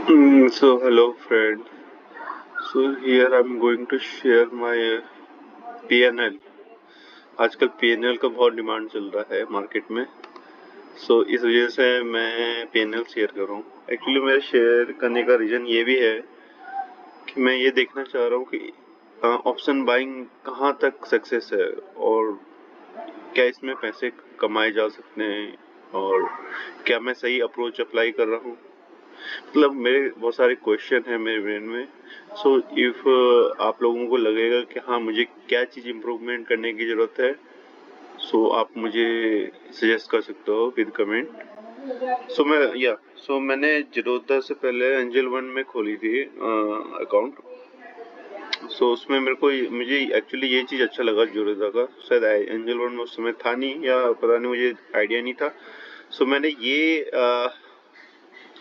So hello friend. So here I'm going to share my PNL. आजकल PNL का बहुत demand चल रहा है मार्केट में. इस वजह से मैं PNL शेयर कर रहा हूँ. एक्चुअली मेरे शेयर करने का रीजन ये भी है कि मैं ये देखना चाह रहा हूँ कि ऑप्शन बाइंग कहाँ तक सक्सेस है और क्या इसमें पैसे कमाए जा सकते हैं और क्या मैं सही अप्रोच अप्लाई कर रहा हूँ. मतलब मेरे बहुत सारे क्वेश्चन हैं मेरे ब्रेन में. इफ आप लोगों को लगेगा कि हाँ मुझे क्या चीज़ इम्प्रूवमेंट करने की ज़रूरत है, आप मुझे सजेस्ट कर सकते हो विद कमेंट. मैंने जिरोधा से पहले एंजल वन में खोली थी अकाउंट. उसमें मुझे एक्चुअली ये चीज़ अच्छा लगा जिरोधा का. शायद एंजल वन में उस समय था नहीं या पता नहीं, मुझे आइडिया नहीं था. मैंने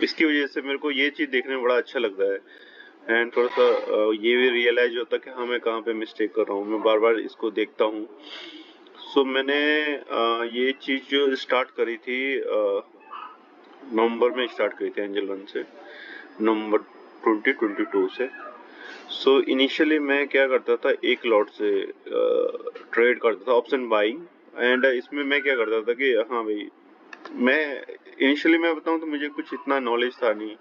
इसकी वजह से मेरे को ये चीज़ देखने में बड़ा अच्छा लगता है. एंड थोड़ा सा ये भी रियलाइज होता है कि हाँ मैं कहाँ पे मिस्टेक कर रहा हूँ. मैं बार बार इसको देखता हूँ. मैंने ये चीज़ जो स्टार्ट करी थी नवंबर में स्टार्ट करी थी एंजल वन से, नवंबर 2022 से. इनिशियली मैं क्या करता था, एक लॉट से ट्रेड करता था ऑप्शन बाइंग. एंड इसमें मैं क्या करता था कि हाँ भाई, मैं इनिशियली मैं बताऊँ तो मुझे कुछ इतना नॉलेज था नहीं.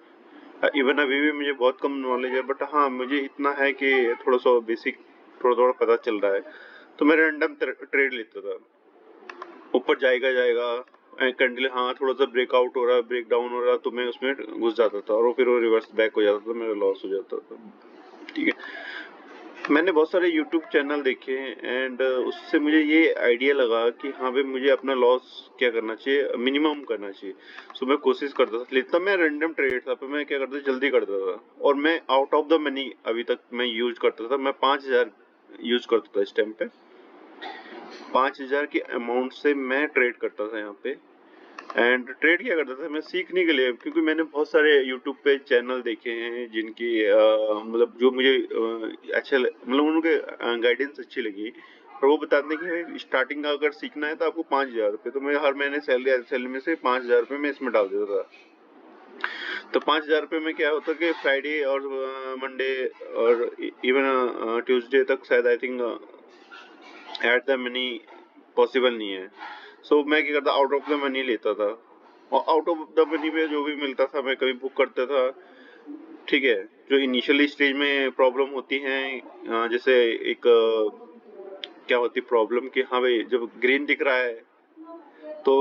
इवन अभी भी मुझे बहुत कम नॉलेज है, बट हाँ मुझे इतना है कि थोड़ा सा बेसिक थोड़ा थोड़ा पता चल रहा है. मैं रैंडम ट्रेड लेता था. ऊपर जाएगा जाएगा कंटिन्यू, हाँ थोड़ा सा ब्रेकआउट हो रहा है, ब्रेक डाउन हो रहा है, तो मैं उसमें घुस जाता था और फिर वो रिवर्स बैक हो जाता था, मेरा लॉस हो जाता था. ठीक है. मैंने बहुत सारे YouTube चैनल देखे एंड उससे मुझे ये आइडिया लगा कि हाँ भाई मुझे अपना लॉस क्या करना चाहिए, मिनिमम करना चाहिए. मैं कोशिश करता था, लेता मैं रैंडम ट्रेड था, पर मैं क्या करता जल्दी करता था. और मैं आउट ऑफ द मनी अभी तक मैं यूज करता था. मैं 5,000 यूज करता था इस टाइम पे. 5,000 के अमाउंट से मैं ट्रेड करता था यहाँ पे. एंड ट्रेड क्या करता था मैं सीखने के लिए, क्योंकि मैंने बहुत सारे यूट्यूब पे चैनल देखे हैं जिनकी मतलब जो मुझे अच्छा मतलब उनके गाइडेंस अच्छी लगी. और वो बताते हैं कि स्टार्टिंग का अगर सीखना है तो आपको 5,000 रुपये, तो मैं हर महीने सैलरी में से 5,000 रुपये मैं इसमें डाल देता था. तो 5,000 रुपये में क्या होता कि फ्राइडे और मंडे और इवन ट्यूसडे तक शायद I think at the money possible नहीं है. मैं क्या करता, आउट ऑफ द मनी लेता था. और आउट ऑफ द मनी में जो भी मिलता था मैं कभी बुक करता था. ठीक है. जो इनिशियली स्टेज में प्रॉब्लम होती है, जैसे एक क्या होती प्रॉब्लम कि हाँ भाई जब ग्रीन दिख रहा है तो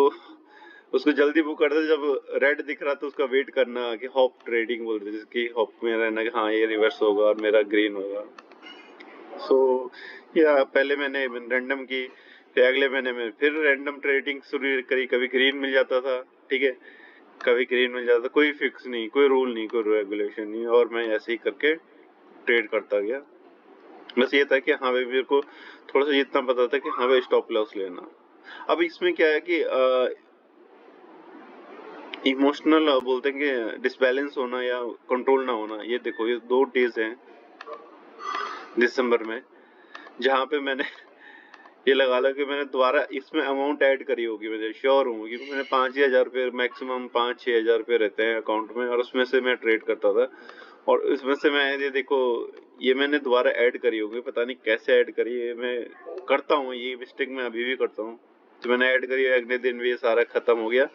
उसको जल्दी बुक करते, जब रेड दिख रहा तो उसका वेट करना कि हॉप ट्रेडिंग बोलते, जिसकी हॉप में रहना कि हाँ ये रिवर्स होगा और मेरा ग्रीन होगा. सो या पहले मैंने रैंडम की, फिर अगले महीने में फिर रैंडम ट्रेडिंग शुरू करी. कभी ग्रीन मिल जाता था. ठीक है. कभी ग्रीन मिल जाता, कोई फिक्स नहीं, कोई रूल नहीं, कोई रेगुलेशन नहीं, और मैं ऐसे ही करके ट्रेड करता गया. बस ये था कि हाँ भाई मेरे को थोड़ा सा इतना पता था कि हाँ भाई स्टॉप लॉस लेना. अब इसमें क्या है कि इमोशनल बोलते हैं कि डिसबैलेंस होना या कंट्रोल ना होना. ये देखो, ये 2 डेज हैं दिसंबर में जहाँ पे मैंने ये लगा लो कि मैंने दोबारा इसमें अमाउंट ऐड करी होगी. मुझे श्योर हूँ कि मैंने 5,000 रुपये, मैक्सिमम 5-6 हज़ार रुपये रहते हैं अकाउंट में, और उसमें से मैं ट्रेड करता था. और इसमें से मैं ये देखो, ये मैंने दोबारा ऐड करी होगी, पता नहीं कैसे ऐड करी है. मैं करता हूँ ये मिस्टेक, मैं अभी भी करता हूँ. तो मैंने ऐड करी, अगले दिन भी ये सारा खत्म हो गया.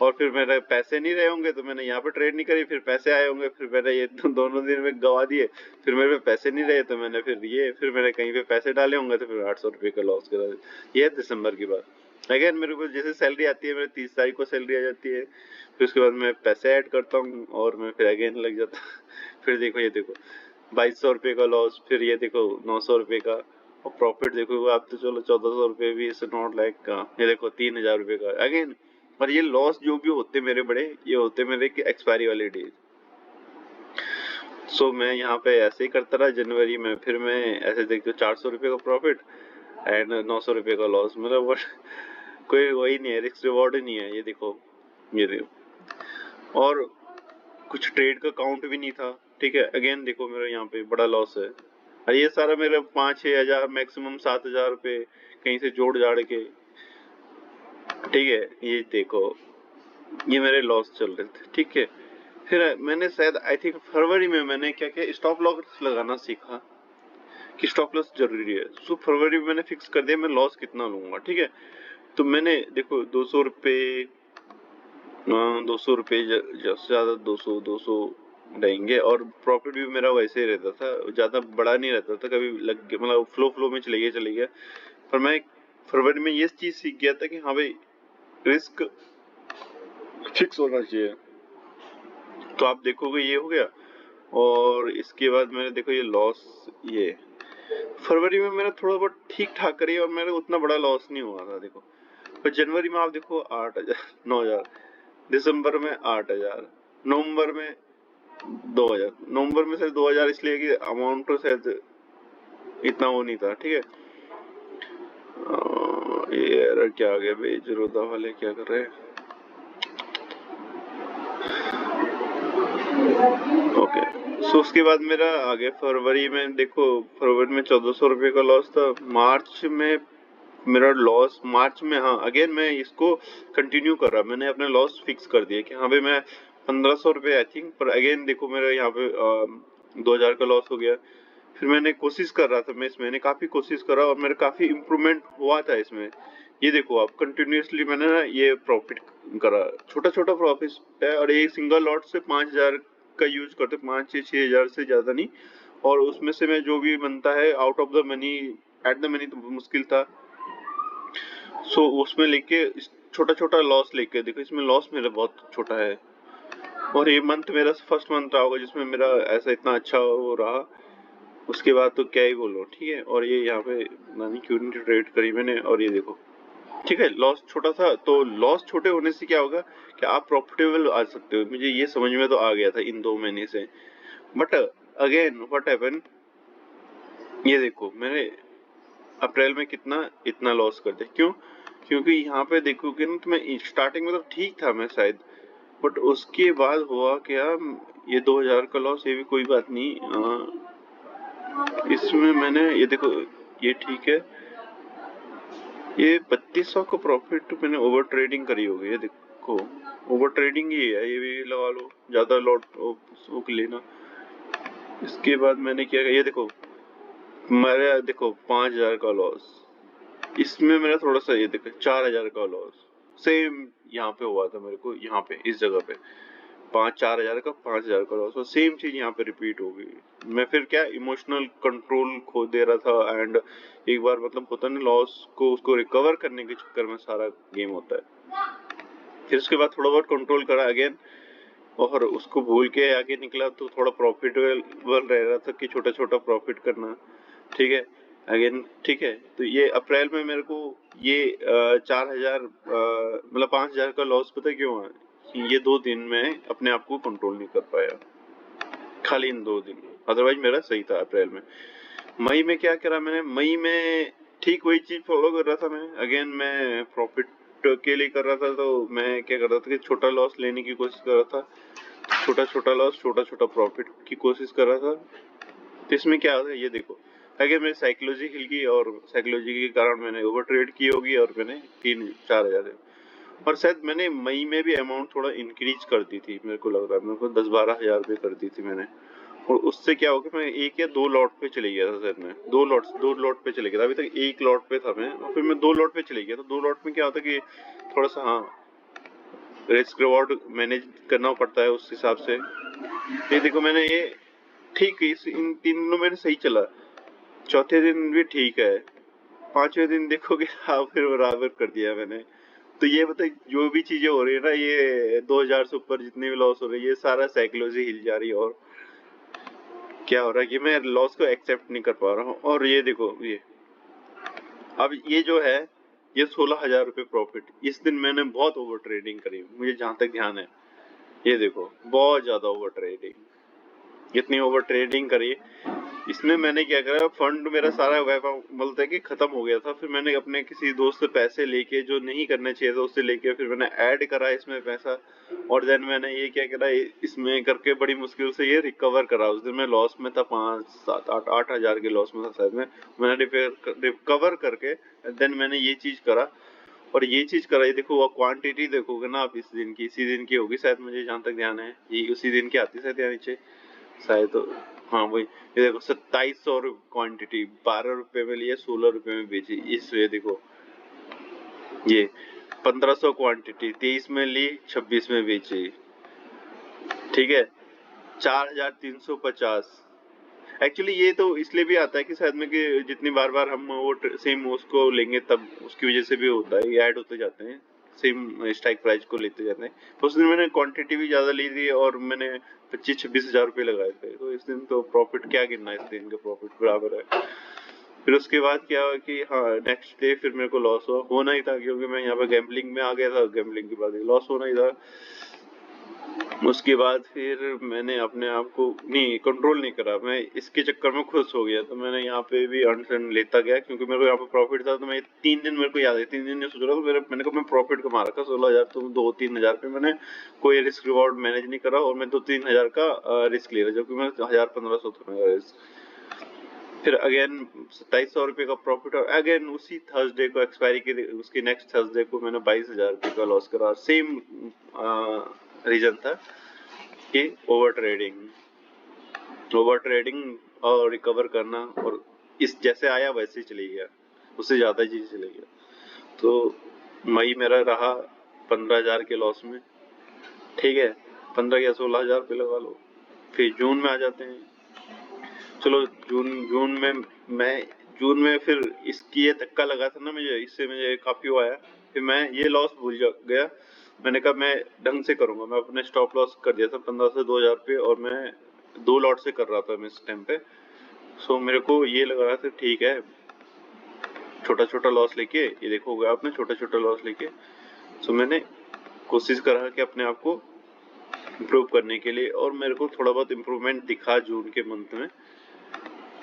और फिर मेरे पैसे नहीं रहे होंगे तो मैंने यहाँ पे ट्रेड नहीं करी. फिर पैसे आए होंगे, फिर मैंने ये दोनों दिन में गवा दिए. फिर मेरे पे पैसे नहीं रहे तो मैंने फिर मैंने कहीं पे पैसे डाले होंगे तो फिर 800 रुपये का लॉस करा. ये है दिसंबर की बात. अगेन मेरे को जैसे सैलरी आती है, मेरे 30 तारीख को सैलरी आ जाती है, फिर उसके बाद मैं पैसे ऐड करता हूँ और मैं फिर अगेन लग जाता. फिर देखो, ये देखो 2,200 रुपये का लॉस, फिर ये देखो 900 रुपये का. और प्रॉफिट देखो आप तो चलो 1,400 रुपये भी, इट्स नॉट लाइक. ये देखो 3,000 रुपये का अगेन. और ये लॉस जो भी होते मेरे बड़े, ये होते मेरे एक्सपायरी वाले डेज. मैं यहाँ पे ऐसे ही करता रहा जनवरी में. फिर मैं ऐसे देखते 400 रुपये का प्रॉफिट एंड 900 रुपये का लॉस. मतलब वो कोई वही नहीं है, रिस्क रिवॉर्ड ही नहीं है. ये देखो, ये देखो. और कुछ ट्रेड का काउंट भी नहीं था. ठीक है. अगेन देखो मेरा यहाँ पे बड़ा लॉस है. और ये सारा मेरा 5-6 हज़ार, मैक्सिमम 7,000 रुपये कहीं से जोड़ जाड़ के. ठीक है. ये देखो, ये मेरे लॉस चल रहे थे. ठीक है. फिर मैंने शायद आई थिंक फरवरी में मैंने क्या किया, स्टॉप लॉस लगाना सीखा कि स्टॉप लॉस जरूरी है। सो फरवरी में मैंने फिक्स कर दिया मैं लॉस कितना लूंगा, ठीक है। तो मैंने देखो 200 रुपये, 200 रुपये ज्यादा 200 रहेंगे, और प्रॉफिट भी मेरा वैसे ही रहता था, ज्यादा बड़ा नहीं रहता था, कभी लग गया मतलब फ्लो में चले गया। पर मैं फरवरी में ये चीज सीख गया था कि हाँ भाई रिस्क फिक्स होना चाहिए। तो आप देखोगे ये हो गया, और इसके बाद मैंने देखो ये लॉस, ये फरवरी में मेरा थोड़ा बहुत ठीक ठाक करी और मेरा उतना बड़ा लॉस नहीं हुआ था देखो। पर जनवरी में आप देखो 8,000, 9,000, दिसंबर में 8,000, नवंबर में 2,000, नवंबर में शायद 2,000 इसलिए कि अमाउंट तो शायद इतना वो नहीं था, ठीक है। ये एरर क्या आ गया भाई, जीरोदा वाले क्या कर रहे हैं। ओके, सो उसके बाद मेरा आगे फरवरी में देखो, फरवरी में 1,400 रुपये का लॉस था। मार्च में मेरा लॉस, मार्च में हाँ अगेन मैं इसको कंटिन्यू कर रहा, मैंने अपने लॉस फिक्स कर दिए कि हाँ भाई मैं 1,500 रुपये आई थिंक, पर अगेन देखो मेरा यहाँ पे 2,000 का लॉस हो गया। फिर मैंने कोशिश कर रहा था, मैं इस महीने काफी कोशिश कर रहा और मेरा काफी इम्प्रूवमेंट हुआ था इसमें। ये देखो आप कंटिन्यूसली मैंने ना ये प्रॉफिट करा, छोटा छोटा प्रॉफिट है, और एक सिंगल लॉट से 5,000 का यूज करते, 5-6 हज़ार से ज्यादा नहीं। और उसमें से मैं जो भी बनता है out of the money, at the money तो मुश्किल था, सो उसमें लेके छोटा छोटा लॉस लेके देखो, इसमें लॉस मेरा बहुत छोटा है। और ये मंथ मेरा फर्स्ट मंथ रहा होगा जिसमें मेरा ऐसा इतना अच्छा हो रहा, उसके बाद तो क्या ही बोलो, ठीक है। और ये यहाँ पे नानी क्यों नहीं ट्रेड करी मैंने, और ये देखो ठीक है लॉस छोटा था, तो लॉस छोटे होने से क्या होगा कि आप प्रॉफिटेबल आ सकते हो, मुझे ये समझ में तो आ गया था इन 2 महीने से। बट अगेन व्हाट हैपन, ये देखो मैंने अप्रैल में कितना इतना लॉस कर दिया, क्यों? क्योंकि यहाँ पे देखोगे ना तो मैं स्टार्टिंग में तो ठीक था मैं शायद, बट उसके बाद हुआ क्या, ये 2,000 का लॉस, ये भी कोई बात नहीं, इसमें मैंने ये देखो ये ठीक है, ये 3,200 का प्रॉफिट मैंने ओवर ट्रेडिंग करी होगी, ये देखो ओवर ट्रेडिंग ही है, ये भी लगा लो, ज्यादा लॉट लेना। इसके बाद मैंने क्या, ये देखो मेरा देखो 5,000 का लॉस, इसमें मेरा थोड़ा सा ये देखो 4,000 का लॉस, सेम यहाँ पे हुआ था मेरे को, यहाँ पे इस जगह पे 4,000 का 5,000 का लॉस, और सेम चीज यहाँ पे रिपीट हो गई। मैं फिर क्या इमोशनल कंट्रोल खो दे रहा था, एंड एक बार मतलब होता नहीं लॉस को उसको रिकवर करने के चक्कर में सारा गेम होता है। फिर उसके बाद थोड़ा बहुत कंट्रोल करा अगेन, और उसको भूल के आगे निकला, तो थोड़ा प्रॉफिटेबल रह रहा था कि छोटा छोटा प्रॉफिट करना, ठीक है। अगेन ठीक है, तो ये अप्रैल में मेरे को ये 4,000 मतलब 5,000 का लॉस पता है क्यों हुआ, कि ये 2 दिन में अपने आप को कंट्रोल नहीं कर पाया, खाली इन 2 दिन, अदरवाइज मेरा सही था अप्रैल में। मई में क्या करा मैंने, मई में ठीक वही चीज फॉलो कर रहा था मैं, अगेन मैं प्रॉफिट के लिए कर रहा था, तो मैं क्या कर रहा था कि छोटा लॉस लेने की कोशिश कर रहा था, छोटा छोटा लॉस छोटा छोटा प्रॉफिट की कोशिश कर रहा था। तो इसमें क्या होता है ये देखो, अगर मेरी साइकोलॉजी हिल गई, और साइकोलॉजी के कारण मैंने ओवर ट्रेड की होगी, और मैंने 3-4 हज़ार, और शायद मैंने मई में भी अमाउंट थोड़ा इंक्रीज कर दी थी, मेरे को लग रहा है मेरे को 10-12 हज़ार रुपये कर दी थी मैंने। और उससे क्या हो गया, मैं 1 या 2 लॉट पे चले गया था शायद, मैं 2 लॉट पे चले गया था, अभी तक 1 लॉट पे था मैं, और फिर मैं 2 लॉट पे चले गया। तो 2 लॉट में क्या होता है कि थोड़ा सा हाँ रिस्क रिवॉर्ड मैनेज करना पड़ता है उस हिसाब से। ये देखो मैंने ये ठीक इन 3 दिनों में सही चला, चौथे दिन भी ठीक है, 5वें दिन देखोगे हाँ फिर बराबर कर दिया मैंने। तो ये बताइए जो भी चीजें हो रही है ना, ये 2,000 से ऊपर जितने भी लॉस हो रही है, ये सारा साइकोलॉजी हिल जा रही है, और क्या हो रहा है कि मैं लॉस को एक्सेप्ट नहीं कर पा रहा हूँ। और ये देखो ये अब ये जो है ये 16,000 रुपये प्रॉफिट, इस दिन मैंने बहुत ओवर ट्रेडिंग करी मुझे जहां तक ध्यान है, ये देखो बहुत ज्यादा ओवर ट्रेडिंग, इतनी ओवर ट्रेडिंग करी। इसमें मैंने क्या करा, फंड मेरा सारा बोलते हैं कि खत्म हो गया था, फिर मैंने अपने किसी दोस्त से पैसे लेके, जो नहीं करना चाहिए था उससे लेके, फिर मैंने ऐड करा इसमें पैसा, और देन मैंने ये क्या करा, इसमें करके बड़ी मुश्किल से ये रिकवर करा। उस दिन मैं लॉस में था, 5-7-8 हज़ार के लॉस में था शायद, मैंने रिकवर करके देन मैंने ये चीज करा, और ये चीज कराई, देखो वो क्वांटिटी देखोगे ना आप इस दिन की, इसी दिन की होगी शायद, मुझे जहां तक ध्यान है ये उसी दिन की आती है शायद यहाँ नीचे शायद तो। हाँ वही, ये देखो 2700 क्वांटिटी, 12 रुपए में लिए, 16 रुपए में बेची। इस ये देखो ये 1500 क्वांटिटी, 23 में ली, 26 में बेची, ठीक है। 4350। एक्चुअली ये तो इसलिए भी आता है कि शायद में कि जितनी बार बार हम वो सेम उसको लेंगे तब उसकी वजह से भी होता है, ये ऐड होते जाते हैं, सेम स्ट्राइक प्राइस को लेते जाते हैं। तो उस दिन मैंने क्वांटिटी भी ज्यादा ली थी और मैंने 25-26 हजार रुपये लगाए थे, तो इस दिन तो प्रॉफिट क्या गिनना, इस दिन का प्रॉफिट बराबर है। फिर उसके बाद क्या हुआ कि हाँ नेक्स्ट डे फिर मेरे को लॉस होना ही था, क्योंकि मैं यहाँ पे गैम्बलिंग में आ गया था, गैम्बलिंग के बाद लॉस होना ही था। उसके बाद फिर मैंने अपने आप को नहीं कंट्रोल नहीं करा, मैं इसके चक्कर में खुश हो गया, तो मैंने यहाँ पे भी अर्न लेता गया, क्योंकि मेरे को यहाँ पे प्रॉफिट था। तो मैं 3 दिन, मेरे को याद है 3 दिन ये सोच रहा था, मैंने कहा मैं प्रॉफिट कमा रखा 16 हजार, तो 2-3 हजार पे मैंने कोई रिस्क रिवॉर्ड मैनेज नहीं करा, और मैं 2-3 हजार का रिस्क ले रहा, जो कि मैं 1000-1500 था मेरा रिस्क। फिर अगेन 2700 रुपये का प्रॉफिट, और अगेन उसी थर्सडे को एक्सपायरी के उसकी नेक्स्ट थर्सडे को मैंने 22 हजार रुपये का लॉस करा। सेम रीजन था कि ओवर ट्रेडिंग और रिकवर करना, और इस जैसे आया वैसे ही चले गया, उससे ज्यादा चीज चले गया। तो मई मेरा रहा 15 हजार के लॉस में, ठीक है, 15 या 16 हजार रुपये लगा लो। फिर जून में आ जाते हैं, चलो जून में फिर इसकी ये धक्का लगा था ना मुझे, इससे मुझे काफी वो आया, फिर मैं ये लॉस भूल गया। मैंने कहा मैं ढंग से करूंगा, मैं अपने स्टॉप लॉस कर दिया था 15 से 2000 रुपये, और मैं 2 लॉट से कर रहा था मैं इस टाइम पे। सो मेरे को ये लग रहा था ठीक है, छोटा छोटा लॉस लेके, ये देखोगे आपने छोटा छोटा लॉस लेके। सो मैंने कोशिश करा कि अपने आप को इम्प्रूव करने के लिए, और मेरे को थोड़ा बहुत इम्प्रूवमेंट दिखा जून के मंथ में।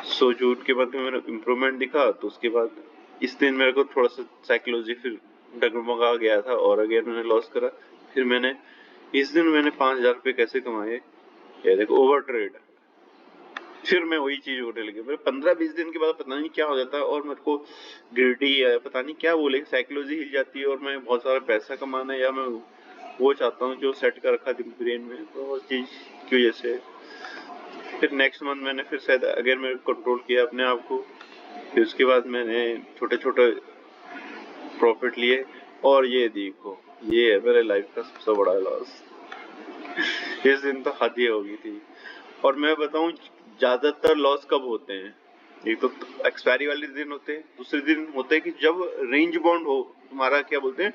सो जून के मंथ में मेरा इम्प्रूवमेंट दिखा, तो उसके बाद इस दिन मेरे को थोड़ा सा साइकोलॉजी फिर डगमगा गया था, और अगेन मैंने लॉस करा। फिर मैंने इस दिन मैंने 5000 रुपये कैसे कमाए, ये देखो ओवर ट्रेड। फिर मैं वही चीज होने लगी, मेरे 15-20 दिन के बाद पता नहीं क्या हो जाता है, और मेरे को गिल्टी है, पता नहीं क्या बोले, साइकोलॉजी हिल जाती है, और मैं बहुत सारा पैसा कमाना है, या मैं वो चाहता हूँ जो सेट कर रखा था ब्रेन में, तो वो चीज की वजह से फिर नेक्स्ट मंथ मैंने फिर शायद अगेन मैं कंट्रोल किया अपने आप को। फिर उसके बाद मैंने छोटे छोटे प्रॉफिट लिए, और ये देखो ये है मेरे लाइफ का सबसे बड़ा लॉस। इस दिन तो हद ही हो गई थी। और मैं बताऊं ज्यादातर लॉस कब होते हैं, एक तो एक्सपायरी वाले दिन होते हैं, दूसरे दिन होते हैं कि जब रेंज बाउंड हो, तुम्हारा क्या बोलते हैं,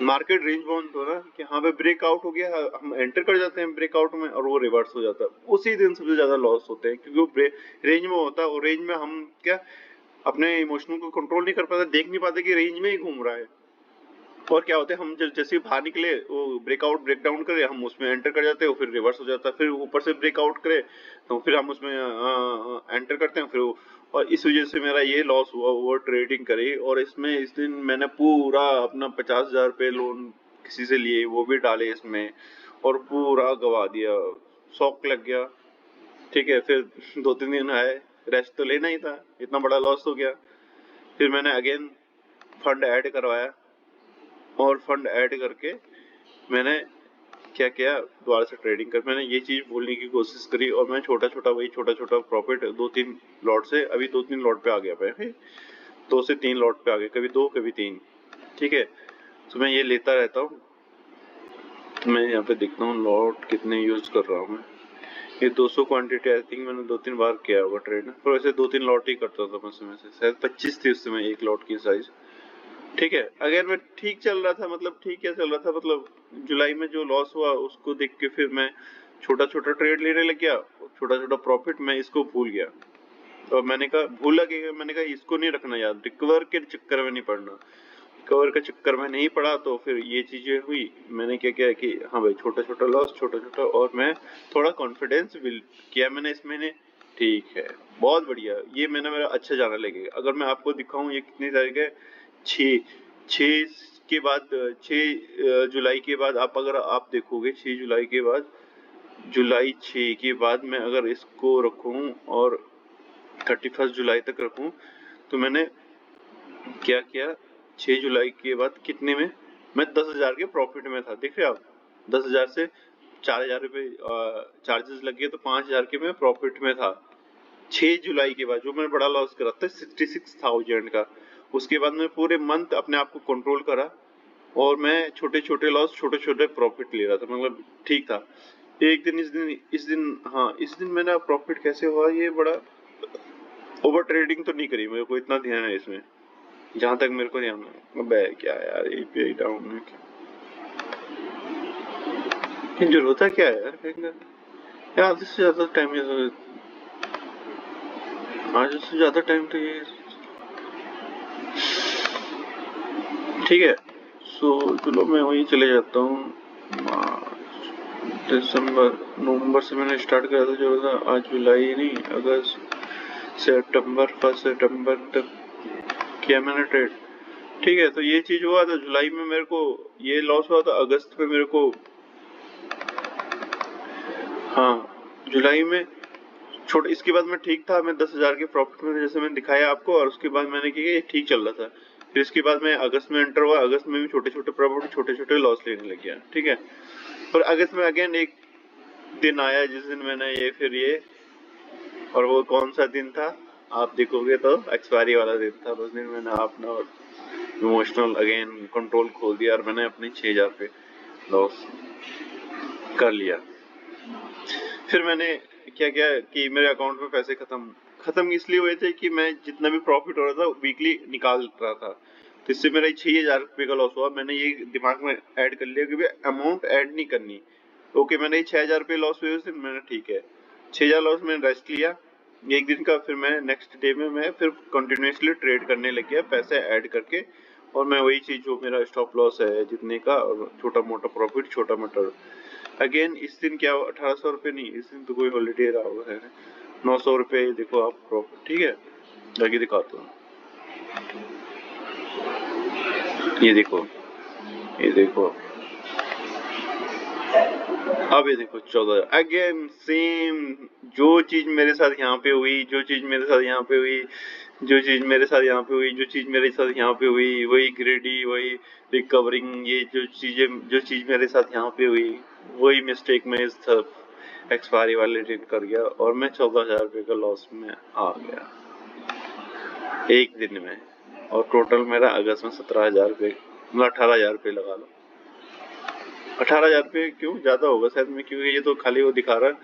मार्केट रेंज बाउंड हो ना, कि हाँ भाई ब्रेकआउट हो गया, हम एंटर कर जाते हैं ब्रेकआउट में, और वो रिवर्स हो जाता है, उसी दिन सबसे ज्यादा लॉस होते हैं, क्योंकि वो रेंज में होता है, और रेंज में हम क्या अपने इमोशनल को कंट्रोल नहीं कर पाते, देख नहीं पाते कि रेंज में ही घूम रहा है। और क्या होता है, हम जैसे बाहर निकले, वो ब्रेकआउट ब्रेकडाउन करे, हम उसमें एंटर कर जाते हैं, फिर रिवर्स हो जाता है, फिर ऊपर से ब्रेकआउट करे तो फिर हम उसमें एंटर करते हैं, फिर और इस वजह से मेरा ये लॉस हुआ ओवर ट्रेडिंग करे। और इसमें इस दिन मैंने पूरा अपना 50,000 रुपये लोन किसी से लिए, वो भी डाले इसमें, और पूरा गवा दिया, शौक लग गया, ठीक है। फिर 2-3 दिन आए, रेस्ट तो लेना ही था, इतना बड़ा लॉस हो गया। फिर मैंने अगेन फंड ऐड करवाया, और फंड ऐड करके मैंने क्या किया, दोबारा से ट्रेडिंग कर, मैंने ये चीज भूलने की कोशिश करी, और मैं छोटा छोटा प्रॉफिट 2-3 लॉट से, अभी 2-3 लॉट पे आ गया मैं, 2 से 3 लॉट पे आ गया, कभी 2 कभी 3, ठीक है। तो मैं ये लेता रहता हूँ। मैं यहाँ पे देखता हूँ लॉट कितने यूज कर रहा हूँ मैं, ये 200 क्वांटिटी आई थिंक मैंने 2-3 बार किया होगा ट्रेड, पर वैसे 2-3 लॉट ही करता था मैं उसमें से, शायद 25 थी उस समय एक लॉट की साइज, ठीक है। अगर मैं ठीक चल रहा था, मतलब ठीक क्या चल रहा था, मतलब जुलाई में जो लॉस हुआ उसको देख के फिर मैं छोटा छोटा ट्रेड लेने लग गया, छोटा छोटा प्रॉफिट, मैं इसको भूल गया। और मैंने कहा भूला कि मैंने कहा इसको नहीं रखना याद, रिकवर के चक्कर में नहीं पड़ना, रिकवर के चक्कर में नहीं पड़ा, तो फिर ये चीजें हुई। मैंने क्या किया कि हाँ भाई छोटा छोटा लॉस, छोटा छोटा, और मैं थोड़ा कॉन्फिडेंस बिल्ड किया मैंने इस महीने, ठीक है बहुत बढ़िया, ये मैंने मेरा अच्छा जाना लगेगा। अगर मैं आपको दिखाऊं ये कितनी तारीख है, 6 के बाद, 6 जुलाई के बाद, आप अगर आप देखोगे 6 जुलाई के बाद, जुलाई 6 के बाद मैं अगर इसको रखूं और 31 जुलाई तक रखूं, तो मैंने क्या किया, 6 जुलाई के बाद कितने में, मैं 10,000 के प्रॉफिट में था। देख रहे हो आप, 10,000 से 4,000 रुपये चार्जेस लग गए तो 5,000 के मैं प्रॉफिट में था 6 जुलाई के बाद। जो मैंने बड़ा लॉस करा था 66,000 का, उसके बाद मैं पूरे मंथ अपने आप को कंट्रोल करा और मैं छोटे छोटे लॉस छोटे छोटे प्रॉफिट ले रहा था, मतलब ठीक था। एक दिन इस दिन मैंने प्रॉफिट कैसे हुआ, ये बड़ा ओवर ट्रेडिंग तो नहीं करी, मेरे को इतना ध्यान है इसमें, जहां तक मेरे को ध्यान है। अबे क्या यार, एपीआई डाउन है क्या, जरूरत है क्या है यार यार, आधे से ज्यादा टाइम, आधे से ज्यादा टाइम तो ये ठीक है। सो चलो मैं वहीं चले जाता हूँ। दिसंबर नवंबर से मैंने स्टार्ट करा था जो था, आज जुलाई नहीं, अगस्त सितंबर, 1 सितंबर तक किया मैंने ट्रेड। ठीक है, तो ये चीज हुआ था जुलाई में, मेरे को ये लॉस हुआ था। अगस्त में मेरे को, हाँ जुलाई में छोटे, इसके बाद मैं ठीक था, मैं 10,000 के प्रॉफिट में जैसे मैंने दिखाया आपको, और उसके बाद मैंने किया ये ठीक चल रहा था। फिर इसके बाद मैं अगस्त में एंटर हुआ, अगस्त में भी छोटे छोटे प्रॉफिट छोटे छोटे लॉस लेने लग गया। ठीक है, पर अगस्त में अगेन एक दिन आया जिस दिन मैंने ये और वो कौन सा दिन था आप देखोगे तो एक्सपायरी वाला दिन था। उस दिन मैंने अपना इमोशनल अगेन कंट्रोल खोल दिया और मैंने अपने 6,000 पे लॉस कर लिया। फिर मैंने क्या किया कि मेरे अकाउंट में पैसे खत्म इसलिए हुए थे कि मैं जितना भी प्रॉफिट हो रहा था वीकली निकाल रहा था, तो इससे मेरा 6,000 रुपये का लॉस हुआ। मैंने ये दिमाग में ऐड कर लिया कि अमाउंट ऐड नहीं करनी। ओके, मैंने 6,000 रुपये लॉस हुए उस दिन, मैंने ठीक है 6,000 लॉस, मैंने रेस्ट लिया एक दिन का। फिर मैं नेक्स्ट डे में मैं फिर कंटिन्यूसली ट्रेड करने लग गया पैसे ऐड करके, और मैं वही चीज जो मेरा स्टॉप लॉस है जितने का, और छोटा मोटा प्रॉफिट छोटा मोटा। अगेन इस दिन क्या 1,800 रुपये नहीं, इस दिन तो कोई हॉलीडे रहा हुआ है, 900 रुपये देखो आप प्रॉफिट। ठीक है, आगे दिखाता हूँ, ये देखो ये देखो, अब ये देखो 14। अगेन सेम, जो चीज मेरे साथ यहाँ पे हुई, जो चीज मेरे साथ यहाँ पे हुई, जो चीज मेरे साथ यहाँ पे हुई, जो चीज मेरे साथ यहाँ पे हुई, वही ग्रेडी, वही रिकवरिंग, ये जो चीज मेरे साथ यहाँ पे हुई, वही मिस्टेक में इस तरफ एक्सपायरी वाले दिन कर गया, और मैं 14,000 रुपये का लॉस में आ गया एक दिन में। और टोटल मेरा अगस्त में 17,000 रुपये, मतलब 18,000 रुपये लगा लो। 18,000 रुपये क्यों ज्यादा होगा शायद में, क्योंकि ये तो खाली वो दिखा रहा है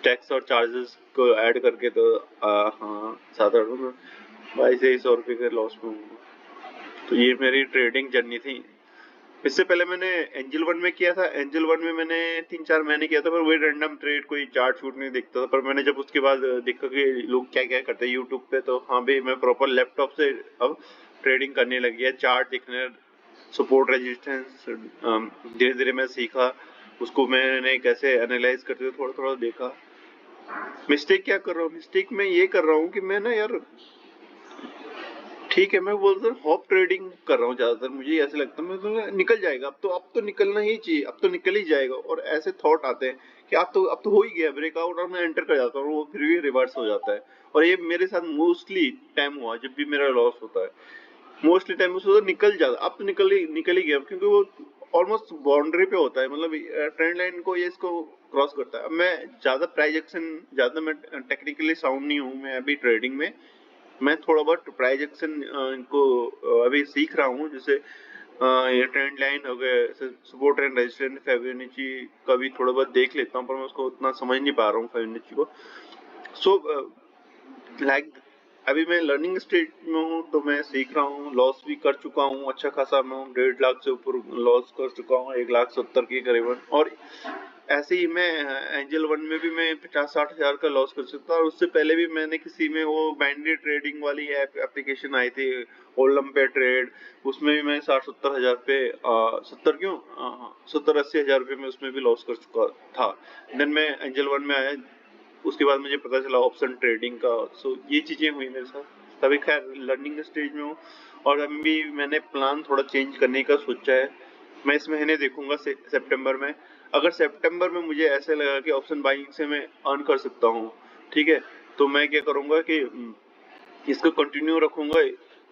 टैक्स और चार्जेस को ऐड करके, तो हाँ 22,000 रुपये के लॉस में हूँ। तो ये मेरी ट्रेडिंग जर्नी थी। इससे पहले मैंने एंजल वन में किया था। एंजल वन में मैंने 3-4 महीने किया था, पर वही रैंडम ट्रेड, कोई चार्ट शूट नहीं दिखता था। पर मैंने जब उसके बाद देखा कि लोग क्या क्या करते हैं यूट्यूब पे, तो हाँ भाई मैं प्रॉपर लैपटॉप से अब ट्रेडिंग करने लग गया, चार्ट दिखने, सपोर्ट रेजिस्टेंस धीरे धीरे मैं सीखा, उसको मैंने कैसे एनालाइज करते थोड़ा थोड़ा देखा। मिस्टेक क्या कर रहा हूँ, मिस्टेक मैं ये कर रहा हूँ कि मैं ना यार, ठीक है मैं बोलता हूँ हॉप ट्रेडिंग कर रहा हूँ ज्यादातर, मुझे ऐसे लगता है मैं तो निकल जाएगा, अब तो निकलना ही चाहिए, अब तो निकल ही जाएगा। और ऐसे थॉट आते हैं कि अब तो हो ही गया ब्रेकआउट, और मैं एंटर कर जाता हूँ, वो फिर भी रिवर्स हो जाता है। और ये मेरे साथ मोस्टली टाइम हुआ, जब भी मेरा लॉस होता है मोस्टली टाइम उसको निकल जाता, अब तो निकल ही गया, क्योंकि वो ऑलमोस्ट बाउंड्री पे होता है, मतलब ट्रेंड लाइन को ये इसको क्रॉस करता है। अब मैं ज्यादा प्राइस एक्शन, ज्यादा मैं टेक्निकली साउंड नहीं हूँ मैं अभी ट्रेडिंग में, मैं थोड़ा बहुत प्राइस एक्शन इनको अभी सीख रहा हूँ। जैसे ये ट्रेंड लाइन हो गए, सपोर्ट एंड रेजिस्टेंस, फिबोनाची का भी थोड़ा बहुत देख लेता हूँ, पर मैं उसको उतना समझ नहीं पा रहा हूँ फिबोनाची को। सो लाइक अभी मैं लर्निंग स्टेज में हूँ, तो मैं सीख रहा हूँ, लॉस भी कर चुका हूँ अच्छा खासा, मैं 1.5 लाख से ऊपर लॉस कर चुका हूँ, 1,70,000 के करीबन। और ऐसे ही मैं एंजल वन में भी मैं 50-60 हजार का लॉस कर सकता, और उससे पहले भी मैंने किसी में वो बैंडी ट्रेडिंग वाली एप्लीकेशन आई थी, ओलम पे ट्रेड, उसमें भी मैं 60-70 हजार पे 70-80 हजार रुपये में उसमें भी लॉस कर चुका था। देन मैं एंजल वन में आया, उसके बाद मुझे पता चला ऑप्शन ट्रेडिंग का। सो ये चीजें हुई मेरे साथ, तभी खैर लर्निंग स्टेज में हूँ। और अभी मैंने प्लान थोड़ा चेंज करने का सोचा है, मैं इस महीने देखूंगा सितंबर में, अगर सितंबर में मुझे ऐसे लगा कि ऑप्शन बाइंग से मैं अर्न कर सकता हूँ, ठीक है, तो मैं क्या करूंगा कि इसको कंटिन्यू रखूंगा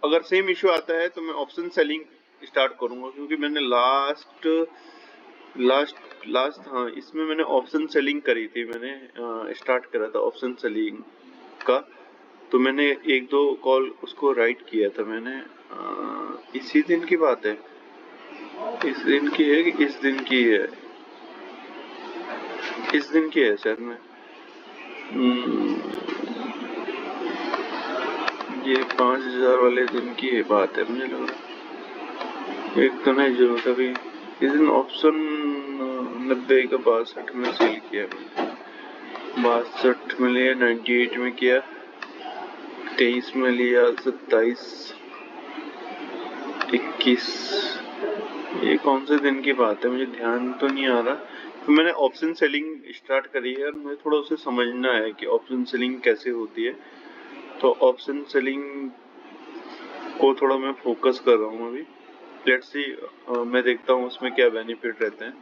अगर सेम इश्यू आता है तो मैं ऑप्शन सेलिंग स्टार्ट करूंगा, क्योंकि मैंने लास्ट लास्ट हाँ इसमें मैंने ऑप्शन सेलिंग करी थी, मैंने स्टार्ट करा था ऑप्शन सेलिंग का। तो मैंने एक दो कॉल उसको राइट किया था मैंने, इसी दिन की बात है, इस दिन की है कि इस दिन की है, इस दिन की है शायद में। ये 5,000 वाले दिन की बात है मुझे लग रहा, एक तो नहीं जरूर अभी। इस दिन ऑप्शन 90 का 62 में सेल किया, 62 में लिया, 98 में किया, 23 में लिया, 27, 21, ये कौन से दिन की बात है मुझे ध्यान तो नहीं आ रहा। तो मैंने ऑप्शन सेलिंग स्टार्ट करी है और मुझे थोड़ा उसे समझना है कि ऑप्शन सेलिंग कैसे होती है। तो ऑप्शन सेलिंग को थोड़ा मैं फोकस कर रहा हूँ अभी। लेट्स सी, मैं देखता हूँ उसमें क्या बेनिफिट रहते हैं।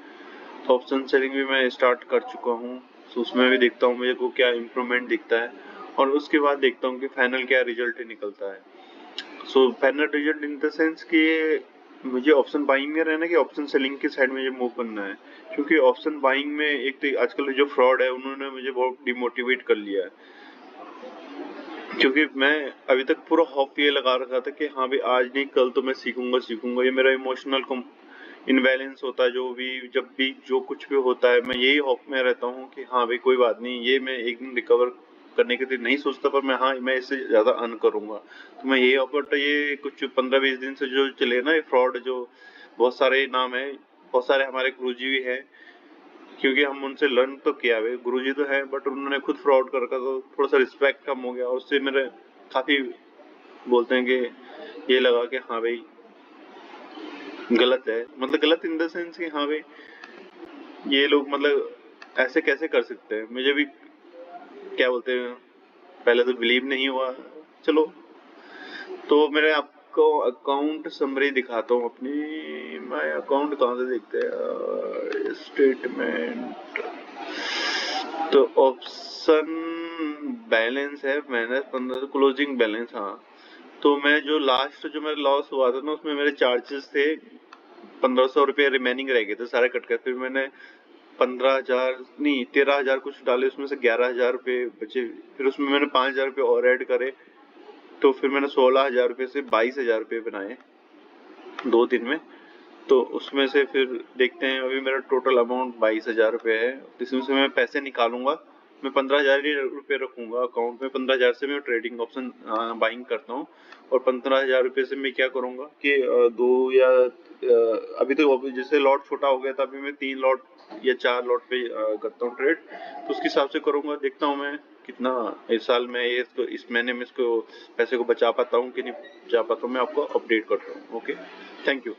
तो ऑप्शन सेलिंग भी मैं स्टार्ट कर चुका हूँ, तो उसमें भी देखता हूँ मुझे को क्या इम्प्रूवमेंट दिखता है, और उसके बाद देखता हूँ कि फाइनल क्या रिजल्ट निकलता है। So final result in the sense कि मुझे ऑप्शन बाइंग में रहना कि ऑप्शन सेलिंग की साइड में मुझे मूव करना है। क्योंकि ऑप्शन बाइंग में एक तो आजकल जो फ्रॉड है उन्होंने मुझे बहुत डिमोटिवेट कर लिया है, क्योंकि मैं अभी तक पूरा होप ये लगा रखा था कि हाँ भाई आज नहीं कल तो मैं सीखूंगा। ये मेरा इमोशनल इनबैलेंस होता है, जो भी जब भी जो कुछ भी होता है मैं यही होप में रहता हूँ कि हाँ भाई कोई बात नहीं, ये मैं एक दिन रिकवर करने के लिए नहीं सोचता, पर मैं हाँ मैं इससे ज्यादा अर्न करूंगा। तो मैं यही ऑफर, ये कुछ 15-20 दिन से जो चले ना ये फ्रॉड, जो बहुत सारे नाम है, बहुत सारे हमारे गुरुजी भी हैं, क्योंकि हम उनसे लर्न तो किया है, गुरुजी तो है बट उन्होंने खुद फ्रॉड कर रखा, तो थोड़ा सा रिस्पेक्ट कम हो गया, और उससे मेरे काफी बोलते हैं कि ये लगा कि हाँ भाई गलत है, मतलब गलत इन द सेंस कि हाँ भाई ये लोग मतलब ऐसे कैसे कर सकते हैं। मुझे भी क्या बोलते हैं पहले तो बिलीव नहीं हुआ। चलो, तो मेरे आपको अकाउंट समरी दिखाता हूँ अपनी। मैं अकाउंट कहाँ से देखते हैं, स्टेटमेंट, तो ऑप्शन बैलेंस है -15 क्लोजिंग बैलेंस, हाँ। तो मैं जो लास्ट जो मेरा लॉस हुआ था ना उसमें मेरे चार्जेस थे 1,500 रुपये रिमेनिंग रह गए थे सारे कट कर, फिर मैंने 15,000 नहीं 13,000 कुछ डाले, उसमें से 11,000 रुपये बचे, फिर उसमें मैंने 5,000 रुपये और ऐड करे, तो फिर मैंने 16,000 रुपये से 22,000 रुपये बनाए 2 दिन में। तो उसमें से फिर देखते हैं, अभी मेरा टोटल अमाउंट 22,000 रुपये है, इसमें से मैं पैसे निकालूंगा। मैं 15,000 रुपये रखूंगा अकाउंट में, 15,000 से मैं ट्रेडिंग ऑप्शन बाइंग करता हूँ, और 15,000 रुपये से मैं क्या करूंगा कि दो या अभी तो जैसे लॉट छोटा हो गया था, अभी मैं 3 लॉट या 4 लॉट पे करता हूँ ट्रेड, तो उसके हिसाब से करूंगा। देखता हूँ मैं कितना इस साल में ये तो इस महीने में इसको पैसे को बचा पाता हूँ कि नहीं बचा पाता हूँ, मैं आपको अपडेट करता हूँ। Okay, thank you.